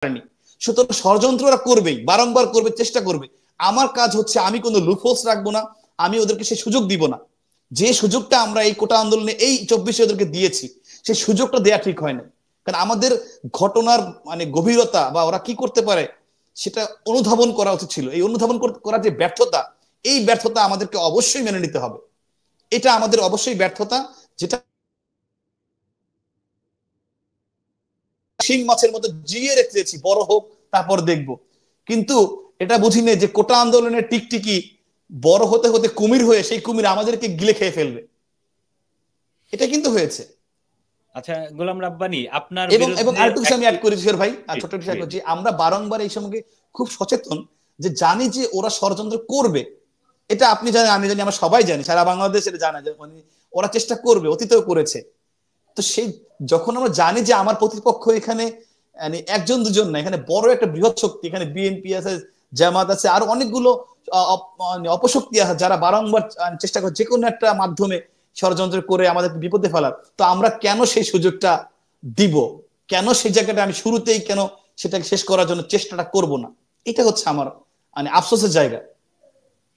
পারেনি। সুতরাং ষড়যন্ত্ররা করবেই, বারংবার করবে, চেষ্টা করবে। আমার কাজ হচ্ছে আমি কোনো লুপহোলস রাখবো না, আমি ওদেরকে সে সুযোগ দিব না। যে সুযোগটা আমরা এই কোটা আন্দোলনে এই 24-এ ওদেরকে দিয়েছি, সেই সুযোগটা দেয়া ঠিক হয় না। কারণ আমাদের ঘটনার মানে গভীরতা বা ওরা কি করতে পারে সেটা অনুধাবন করা উচিত ছিল। এই অনুধাবন করার যে ব্যর্থতা, এই ব্যর্থতা আমাদেরকে অবশ্যই মেনে নিতে হবে। এটা আমাদের অবশ্যই ব্যর্থতা, যেটা শিং মাছের মতো জিয়ে রেখেছি, বড় হোক তারপর দেখব। কিন্তু এটা বুঝি না যে কোটা আন্দোলনের টিকটিকি বড় হতে হতে কুমির হয়ে সেই কুমির আমাদেরকে গিলে খেয়ে ফেলবে। এটা কিন্তু হয়েছে। আচ্ছা গোলাম রাব্বানী, আপনার এবং এবং বিরুদ্ধে আরেকটু কিছু আমি একটি অ্যাড করি কিশোর ভাই, ছোট্ট কিছু অ্যাড করছি। আমরা বারংবার এই সঙ্গে খুব সচেতন, যে জানি যে ওরা ষড়যন্ত্র করবে। এটা আপনি জানেন, আমি জানি, আমরা সবাই জানি, সারা বাংলাদেশ এটা জানে যে ওরা চেষ্টা করবে, অতীতেও করেছে। তো সেই যখন আমরা জানি যে আমার প্রতিপক্ষ এখানে মানে একজন দুজন না, এখানে বড় একটা বৃহৎ শক্তি, এখানে বিএনপি আছে, জামাত আছে, আর অনেকগুলো অপশক্তি আছে যারা বারংবার চেষ্টা করে যে কোনো একটা মাধ্যমে ষড়যন্ত্র করে আমাদের বিপদে ফেলার। তো আমরা কেন সেই সুযোগটা দিব? কেন সেই জায়গাটা আমি শুরুতেই কেন সেটাকে শেষ করার জন্য চেষ্টাটা করব না? এটা হচ্ছে আমার মানে আফসোসের জায়গা,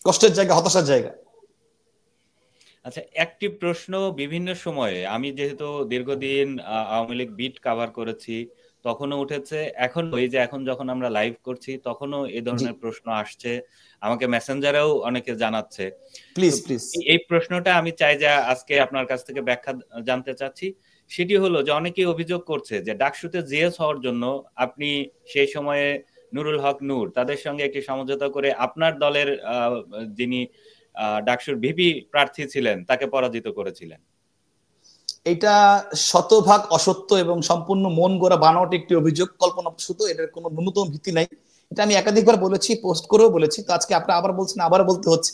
কষ্টের জায়গা, হতাশার জায়গা। আচ্ছা, একটি প্রশ্ন বিভিন্ন সময়ে, আমি যেহেতু দীর্ঘদিন আওয়ামী লীগ বিট কাভার করেছি, তখনও উঠেছে, এখন ওই যে এখন যখন আমরা লাইভ করছি তখনও এই জি, ধরনের প্রশ্ন আসছে, আমাকে মেসেঞ্জারেও অনেকে জানাচ্ছে। তো প্লিজ প্লিজ। এই প্রশ্নটা আমি চাই যে আজকে আপনার কাছ থেকে ব্যাখ্যা জানতে চাচ্ছি। সেটি হলো যে অনেকেই অভিযোগ করছে যে ডাকসুতে জিএস হওয়ার জন্য আপনি সেই সময়ে নুরুল হক নূর তাদের সঙ্গে একটি সমঝোতা করে আপনার দলের যিনি ডাকসুর ভিপি প্রার্থী ছিলেন তাকে পরাজিত করেছিলেন। এটা শতভাগ অসত্য এবং সম্পূর্ণ মন গড়া বানাওয়াটি একটি অভিযোগ, কল্পনাপ্রসূত। এটার কোনো ন্যূনতম ভিত্তি নাই। এটা আমি একাধিকবার বলেছি, পোস্ট করেও বলেছি। তো আজকে আপনি আবার বলছেন, আবার বলতে হচ্ছে।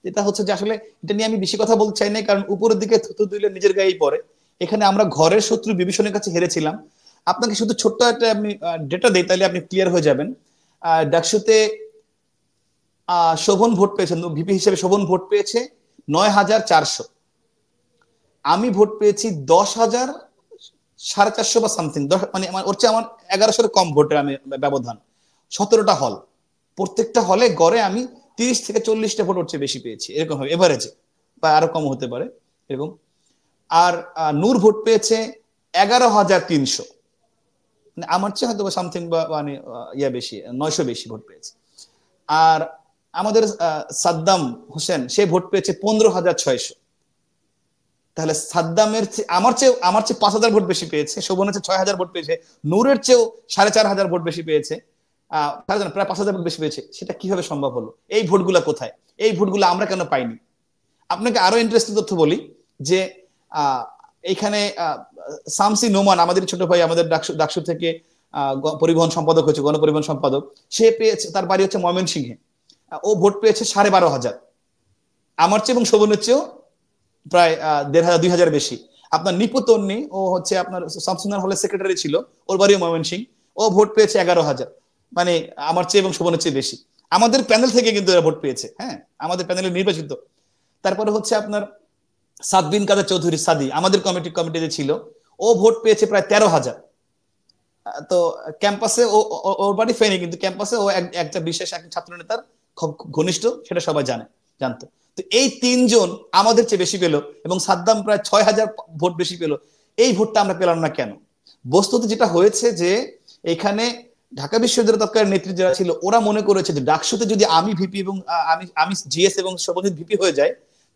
এটা হচ্ছে যে আসলে এটা নিয়ে আমি বেশি কথা বলতে চাই না, কারণ উপরের দিকে থুতু দিলে নিজের গায়েই পড়ে। এখানে আমরা ঘরের শত্রু বিভীষণের কাছে হেরেছিলাম। আপনাকে শুধু ছোট্ট একটা আমি ডেটা দেই, তাহলে আপনি ক্লিয়ার হয়ে যাবেন। ডাকসুতে শোভন ভোট পেয়েছেন, ভিপি হিসেবে শোভন ভোট পেয়েছে 9,400। আমি ভোট পেয়েছি 10,450 বা সামথিং, মানে ওর চেয়ে আমার 1100 কম ভোটের আমি ব্যবধান। 17টা হল, প্রত্যেকটা হলে গড়ে আমি 30 থেকে 40টা ভোট ওর চেয়ে বেশি পেয়েছি, এরকম হবে এভারেজে, বা আরো কম হতে পারে এরকম। আর নূর ভোট পেয়েছে 11,300, মানে আমার চেয়ে হয়তো সামথিং বা মানে ইয়া বেশি, 900 বেশি ভোট পেয়েছে। আর আমাদের সাদ্দাম হোসেন, সে ভোট পেয়েছে 15,600। তাহলে সাদ্দামের আমার চেয়ে 5,000 ভোট বেশি পেয়েছে, শোভনের চেয়ে 6,000 ভোট পেয়েছে, নূরের চেয়েও 4,500 ভোট বেশি পেয়েছে, প্রায় 5,000 ভোট বেশি পেয়েছে। সেটা কিভাবে সম্ভব হলো? এই ভোটগুলা কোথায়? এই ভোটগুলো আমরা কেন পাইনি? আপনাকে আরো ইন্টারেস্টিং তথ্য বলি যে এইখানে শামসী নোমান, আমাদের ছোট ভাই, আমাদের ডাকসু থেকে পরিবহন সম্পাদক হয়েছে, গণপরিবহন সম্পাদক। সে পেয়েছে, তার বাড়ি হচ্ছে ময়মনসিংহে। ও ভোট পেয়েছে 12,500, আমার চেয়ে এবং শোভনের চেয়েও প্রায় 1,500 2,000 বেশি। আপনার নিপু তন্নি, ও হচ্ছে আপনার শামসুন্নাহর হলের সেক্রেটারি ছিল, ওর বাড়িও ময়মনসিংহ। ও ভোট পেয়েছে 11,000, মানে আমার চেয়ে এবং শোভনের চেয়ে বেশি। আমাদের প্যানেল থেকে কিন্তু এরা ভোট পেয়েছে, হ্যাঁ, আমাদের প্যানেলে নির্বাচিত। তারপরে হচ্ছে আপনার সাদবিন কাদের চৌধুরী সাদি, আমাদের কমিটিতে ছিল, ও ভোট পেয়েছে প্রায় 13,000। তো ক্যাম্পাসে ওর বাড়ি ফেনি, কিন্তু ক্যাম্পাসে ও একটা বিশেষ এক ছাত্র নেতার খুব ঘনিষ্ঠ, সেটা সবাই জানতো। তো এই তিনজন আমাদের চেয়ে বেশি পেল, এবং সাদ্দাম প্রায় 6,000 ভোট বেশি পেল। এই ভোটটা আমরা পেলাম না কেন? বস্তুত যেটা হয়েছে যে এখানে ঢাকা বিশ্ববিদ্যালয়ের তৎকালীন নেতৃত্ব যারা ছিল, ওরা মনে করেছে যে ডাকসুতে যদি আমি ভিপি এবং আমি জিএস এবং শোভনজিৎ ভিপি হয়ে যায়,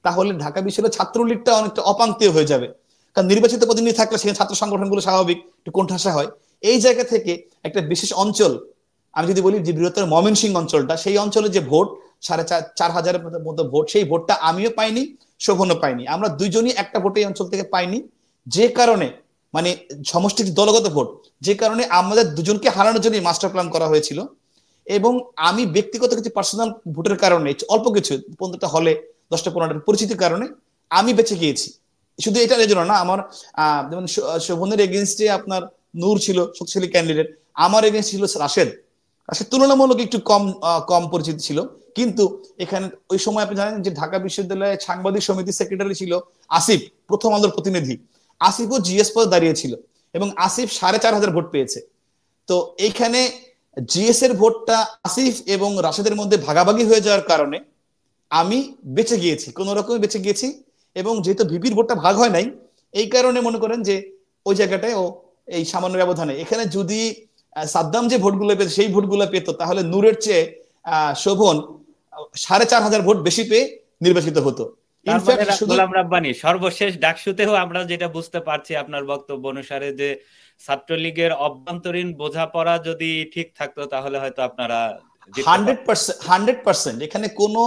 তাহলে ঢাকা বিশ্ববিদ্যালয়ের ছাত্রলীগটা অনেকটা অপাঙ্ক্তীয় হয়ে যাবে। কারণ নির্বাচিত প্রতিনিধি থাকলে সেখানে ছাত্র সংগঠনগুলো স্বাভাবিক একটু কোণঠাসা হয়। এই জায়গা থেকে একটা বিশেষ অঞ্চল, আমি যদি বলি যে বৃহত্তর ময়মনসিংহ অঞ্চলটা, সেই অঞ্চলে যে ভোট 4,500-4,000 মতো ভোট, সেই ভোটটা আমিও পাইনি, শোভনও পাইনি। আমরা দুইজনই একটা ভোট এই অঞ্চল থেকে পাইনি। যে কারণে মানে সমষ্টি দলগত ভোট, যে কারণে আমাদের দুজনকে হারানোর জন্য মাস্টার প্ল্যান করা হয়েছিল। এবং আমি ব্যক্তিগত কিছু পার্সোনাল ভোটের কারণে, অল্প কিছু 15টা হলে 10টা-15টার পরিচিতির কারণে আমি বেঁচে গিয়েছি। শুধু এটা এই জন্য না, আমার যেমন শোভনের এগেনস্টে আপনার নূর ছিল শক্তিশালী ক্যান্ডিডেট, আমার এগেনস্ট ছিল রাশেদ। রাশেদ তুলনামূলক একটু কম কম পরিচিত ছিল। কিন্তু এখানে ওই সময় আপনি জানেন যে ঢাকা বিশ্ববিদ্যালয়ের সাংবাদিক সমিতির সেক্রেটারি ছিল আসিফ, প্রথম আলোর প্রতিনিধি। আসিফও জিএস পদে দাঁড়িয়েছিল, এবং আসিফ 4,500 ভোট পেয়েছে। তো এইখানে জিএস এর ভোটটা আসিফ এবং রাশেদের মধ্যে ভাগাভাগি হয়ে যাওয়ার কারণে আমি বেঁচে গিয়েছি, কোন রকমে বেঁচে গিয়েছি। এবং যেহেতু ভিপির ভোটটা ভাগ হয় নাই, এই কারণে মনে করেন যে ওই জায়গাটায় ও এই সামান্য ব্যবধানে, এখানে যদি সাদ্দাম যে ভোটগুলো পেত সেই ভোটগুলো পেত, তাহলে নূরের চেয়ে শোভন 4,500 ভোট বেশি পেয়ে নির্বাচিত হতো। তার মানে গোলাম রাব্বানী, সর্বশেষ ডাকসুতেও আমরা যেটা বুঝতে পারছি আপনার বক্তব্য অনুসারে, যে ছাত্রলীগের অভ্যন্তরীণ বোঝাপড়া যদি ঠিক থাকতো তাহলে হয়তো আপনারা 100% এখানে কোনো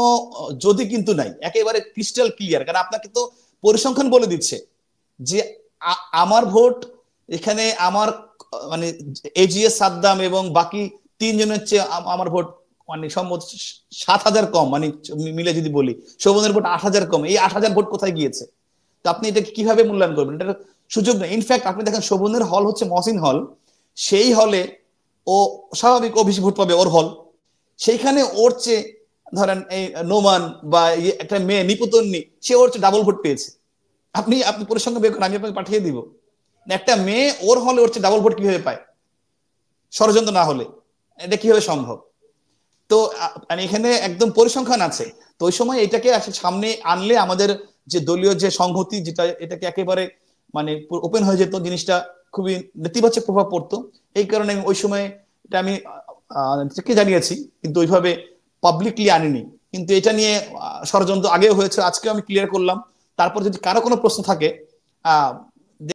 যদি কিন্তু নাই, একেবারে ক্রিস্টাল ক্লিয়ার। কারণ আপনাকে তো পরিসংখ্যান বলে দিচ্ছে যে আমার ভোট এখানে, আমার মানে এজিএস, সাদ্দাম এবং বাকি 3 জনের চেয়ে আমার ভোট মানে সম্মত 7,000 কম, মানে মিলে যদি বলি শোভনের ভোট 8,000 কম। এই 8,000 ভোট কোথায় গিয়েছে? তো আপনি এটা কিভাবে মূল্যায়ন করবেন? এটার সুযোগ নেই। ইনফ্যাক্ট আপনি দেখেন শোভনের হল হচ্ছে মহসিন হল, সেই হলে ও স্বাভাবিক ও বেশি ভোট পাবে, ওর হল। সেইখানে ওর চেয়ে ধরেন এই নোমান বা একটা মেয়ে নিপুতন্নি, সে ওর চেয়ে ডাবল ভোট পেয়েছে। আপনি আপনি পরিসংখ্যান বের করেন, আমি আপনাকে পাঠিয়ে দিব। একটা মেয়ে ওর হলে ওর চেয়ে ডাবল ভোট কিভাবে পায়, ষড়যন্ত্র না হলে এটা কিভাবে সম্ভব? তো এখানে একদম পরিসংখ্যান আছে। তো ওই সময় এটাকে সামনে আনলে আমাদের যে দলীয় যে সংহতি, যেটা এটাকে একেবারে মানে ওপেন হয়ে যেত, জিনিসটা খুবই নেতিবাচক প্রভাব পড়তো। এই কারণে ওই সময় এটা আমি জানিয়েছি, কিন্তু ওইভাবে পাবলিকলি আনিনি। কিন্তু এটা নিয়ে ষড়যন্ত্র আগেও হয়েছে, আজকে আমি ক্লিয়ার করলাম। তারপর যদি কারো কোনো প্রশ্ন থাকে